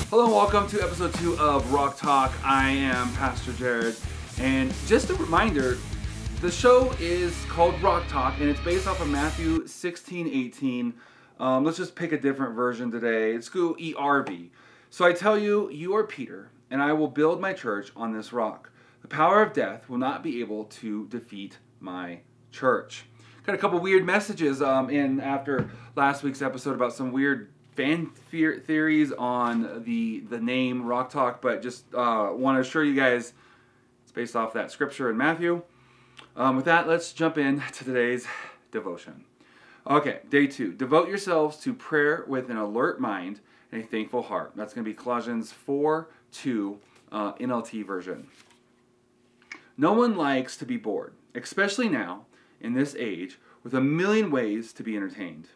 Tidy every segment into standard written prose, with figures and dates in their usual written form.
Hello and welcome to episode 2 of Rock Talk. I am Pastor Jared, and just a reminder, the show is called Rock Talk, and it's based off of Matthew 16:18. Let's just pick a different version today. It's go ERV. So I tell you, you are Peter, and I will build my church on this rock. The power of death will not be able to defeat my church. Got a couple weird messages in after last week's episode about some weird fan theories on the name Rock Talk, but just want to assure you guys it's based off that scripture in Matthew. With that, let's jump in to today's devotion. Okay, day 2. Devote yourselves to prayer with an alert mind and a thankful heart. That's going to be Colossians 4:2 NLT version. No one likes to be bored, especially now in this age with a million ways to be entertained.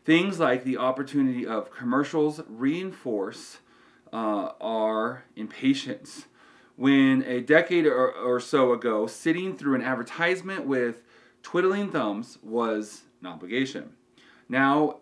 Things like the opportunity of commercials reinforce our impatience. When a decade or so ago, sitting through an advertisement with twiddling thumbs was an obligation. Now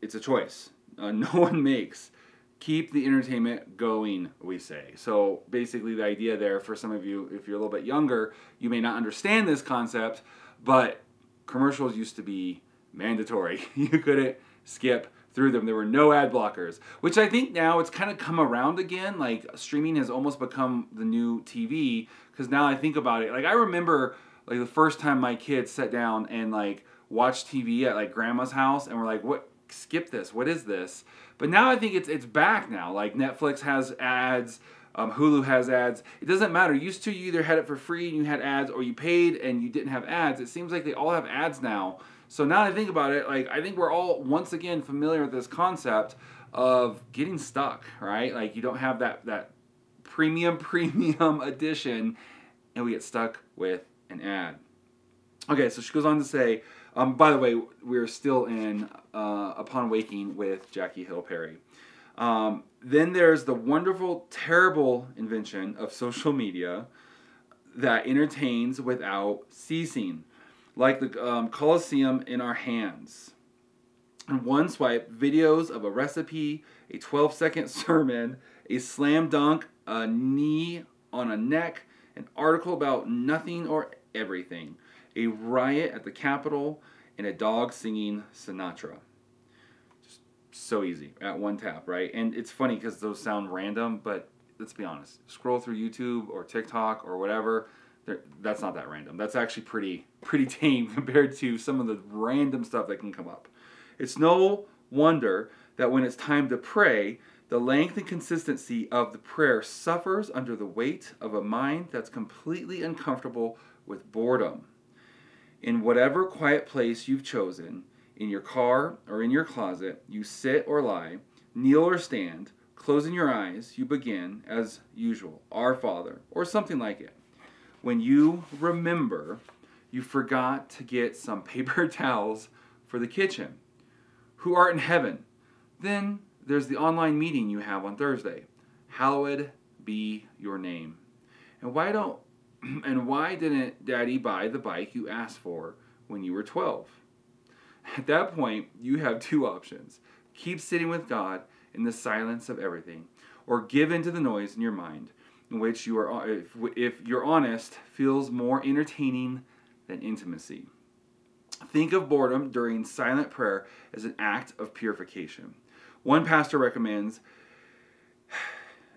it's a choice. No one makes. Keep the entertainment going, we say. So basically the idea there for some of you, if you're a little bit younger, you may not understand this concept, but commercials used to be mandatory. You couldn't skip through them. There were no ad blockers, which I think now it's kind of come around again. Like streaming has almost become the new TV, because now I think about it, like I remember like the first time my kids sat down and like watched TV at like grandma's house and were like, what, skip this, what is this? But now I think it's back now. Like Netflix has ads, Hulu has ads. It doesn't matter. Used to, you either had it for free and you had ads, or you paid and you didn't have ads. It seems like they all have ads now. So now that I think about it, like I think we're all once again familiar with this concept of getting stuck, right? Like you don't have that premium edition, and we get stuck with an ad. Okay, so she goes on to say, by the way, we're still in Upon Waking with Jackie Hill Perry. Then there's the wonderful, terrible invention of social media that entertains without ceasing, like the Colosseum in our hands. In one swipe, videos of a recipe, a 12-second sermon, a slam dunk, a knee on a neck, an article about nothing or everything, a riot at the Capitol, and a dog singing Sinatra. Just so easy at one tap, right? And it's funny because those sound random, but let's be honest. Scroll through YouTube or TikTok or whatever, that's not that random. That's actually pretty tame compared to some of the random stuff that can come up. It's no wonder that when it's time to pray, the length and consistency of the prayer suffers under the weight of a mind that's completely uncomfortable with boredom. In whatever quiet place you've chosen, in your car or in your closet, you sit or lie, kneel or stand, closing your eyes, you begin, as usual, Our Father, or something like it. When you remember you forgot to get some paper towels for the kitchen, who art in heaven, then there's the online meeting you have on Thursday. Hallowed be your name. And why didn't Daddy buy the bike you asked for when you were 12? At that point, you have two options. Keep sitting with God in the silence of everything, or give in to the noise in your mind, in which you are, if you're honest, feels more entertaining than intimacy. Think of boredom during silent prayer as an act of purification. One pastor recommends,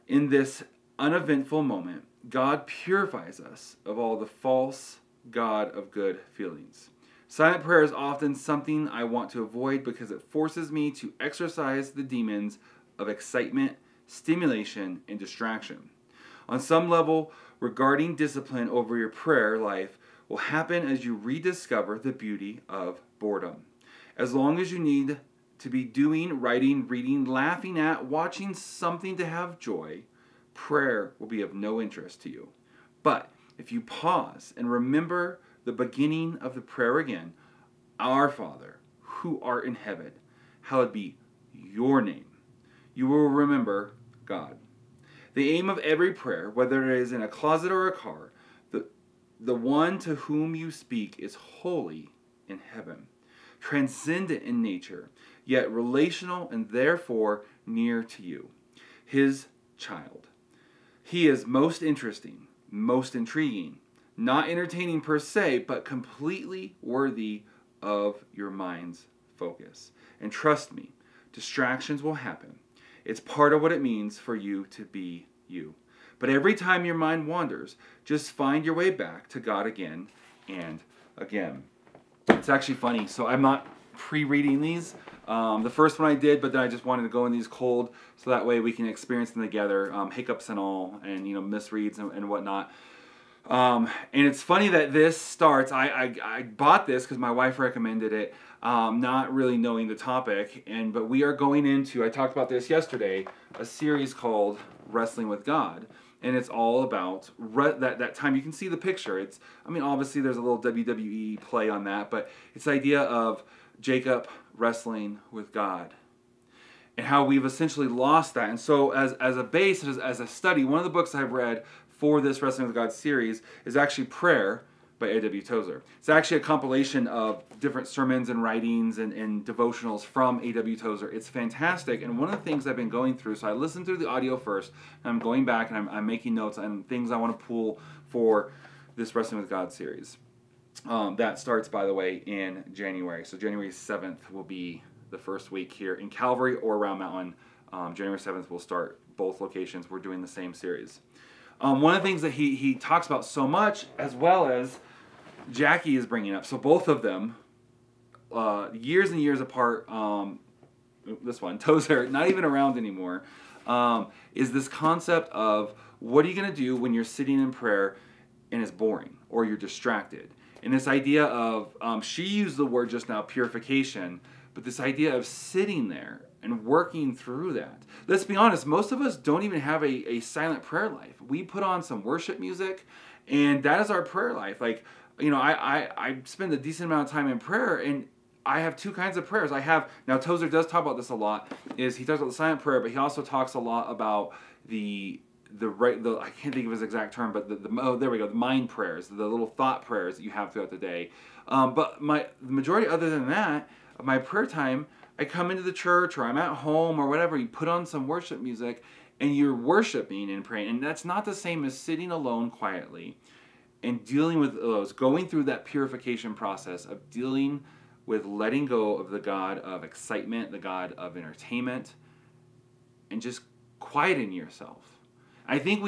in this uneventful moment, God purifies us of all the false god of good feelings. Silent prayer is often something I want to avoid because it forces me to exercise the demons of excitement, stimulation, and distraction. On some level, regarding discipline over your prayer life will happen as you rediscover the beauty of boredom. As long as you need to be doing, writing, reading, laughing at, watching something to have joy, prayer will be of no interest to you. But if you pause and remember the beginning of the prayer again, Our Father, who art in heaven, hallowed be your name, you will remember God. The aim of every prayer, whether it is in a closet or a car, the one to whom you speak is holy in heaven, transcendent in nature, yet relational and therefore near to you. His child. He is most interesting, most intriguing, not entertaining per se, but completely worthy of your mind's focus. And trust me, distractions will happen. It's part of what it means for you to be you. But every time your mind wanders, just find your way back to God again and again. It's actually funny. So I'm not pre-reading these. The first one I did, but then I just wanted to go in these cold, so that way we can experience them together, hiccups and all, and misreads and whatnot. And it's funny that this starts. I bought this because my wife recommended it, not really knowing the topic. But we are going into, I talked about this yesterday, a series called Wrestling with God. And it's all about that time. You can see the picture. Obviously there's a little WWE play on that, but it's the idea of Jacob wrestling with God and how we've essentially lost that. And so as a base, as a study, one of the books I've read for this Wrestling with God series is actually Prayer by A.W. Tozer. It's actually a compilation of different sermons and writings and devotionals from A.W. Tozer. It's fantastic, and one of the things I've been going through, so I listened through the audio first, and I'm going back and I'm making notes on things I want to pull for this Wrestling with God series. That starts, by the way, in January. So January 7th will be the first week here in Calvary or Round Mountain. January 7th we'll start both locations. We're doing the same series. One of the things that he talks about so much, as well as Jackie is bringing up, so both of them, years and years apart, this one, Tozer, not even around anymore, is this concept of what are you going to do when you're sitting in prayer and it's boring or you're distracted? And this idea of, she used the word just now, purification, but this idea of sitting there and working through that. Let's be honest, most of us don't even have a silent prayer life. We put on some worship music, and that is our prayer life. Like, I spend a decent amount of time in prayer, and I have two kinds of prayers. Now Tozer does talk about this a lot, is he talks about the silent prayer, but he also talks a lot about the I can't think of his exact term, but there we go, the mind prayers, the little thought prayers that you have throughout the day. But the majority, other than that, of my prayer time, I come into the church or I'm at home or whatever, you put on some worship music and you're worshiping and praying. And that's not the same as sitting alone quietly and dealing with those, going through that purification process of dealing with letting go of the God of excitement, the God of entertainment, and just quieting yourself. I think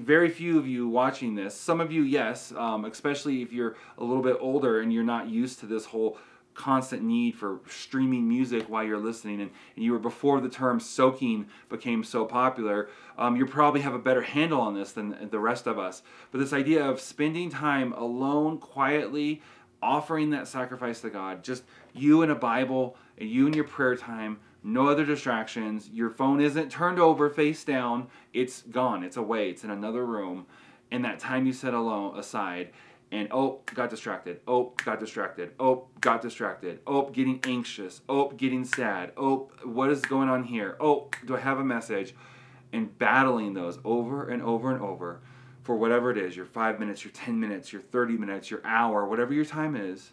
very few of you watching this, some of you, yes, especially if you're a little bit older and you're not used to this whole constant need for streaming music while you're listening, and you were before the term soaking became so popular, you probably have a better handle on this than the rest of us. But this idea of spending time alone, quietly, offering that sacrifice to God, just you and a Bible, and you and your prayer time, no other distractions, your phone isn't turned over face down, it's gone, it's away, it's in another room, and that time you set aside, and got distracted, got distracted, got distracted, getting anxious, getting sad, what is going on here, do I have a message, and battling those over and over and over for whatever it is, your 5 minutes, your 10 minutes, your 30 minutes, your hour, whatever your time is,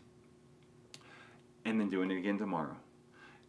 and then doing it again tomorrow,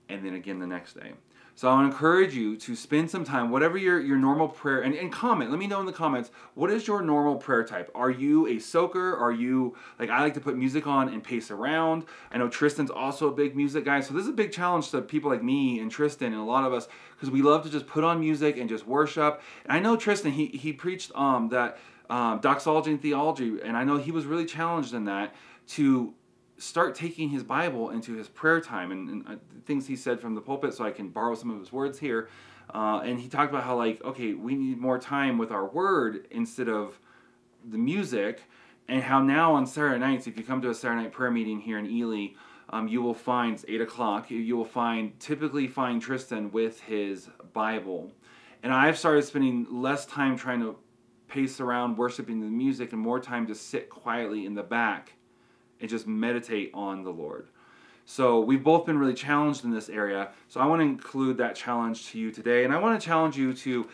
and then again the next day. So I want to encourage you to spend some time, whatever your normal prayer, and comment. Let me know in the comments, what is your normal prayer type? Are you a soaker? Are you, like, I like to put music on and pace around. I know Tristan's also a big music guy, so this is a big challenge to people like me and Tristan and a lot of us, because we love to just put on music and just worship. And I know Tristan, he preached that doxology and theology, and I know he was really challenged in that to start taking his Bible into his prayer time and things he said from the pulpit, so I can borrow some of his words here. And he talked about how, like, okay, we need more time with our word instead of the music, and how now on Saturday nights, if you come to a Saturday night prayer meeting here in Ely, you will find, it's 8 o'clock, you will typically find Tristan with his Bible. And I've started spending less time trying to pace around worshiping the music and more time to sit quietly in the back and just meditate on the Lord. So we've both been really challenged in this area. So I want to include that challenge to you today. And I want to challenge you to,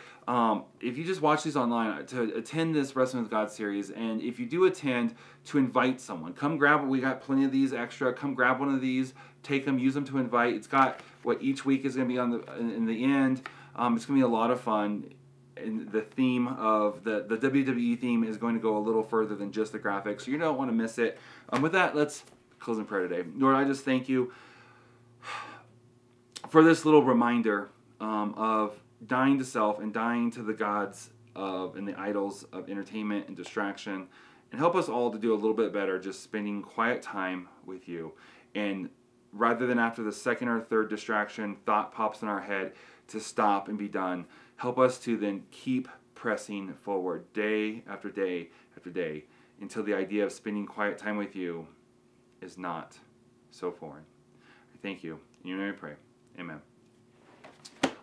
if you just watch these online, to attend this Wrestling with God series. And if you do attend, to invite someone. Come grab it. We got plenty of these extra. Come grab one of these. Take them. Use them to invite. It's got what each week is going to be in the end. It's going to be a lot of fun. and the theme of the WWE theme is going to go a little further than just the graphics, so you don't want to miss it. With that, let's close in prayer today. Lord, I just thank you for this little reminder of dying to self and dying to the gods of and the idols of entertainment and distraction, and help us all to do a little bit better just spending quiet time with you. And rather than after the second or third distraction, thought pops in our head, to stop and be done. Help us to then keep pressing forward day after day after day until the idea of spending quiet time with you is not so foreign. I thank you. In your name I pray. Amen.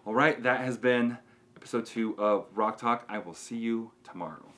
All right, that has been episode 2 of Rock Talk. I will see you tomorrow.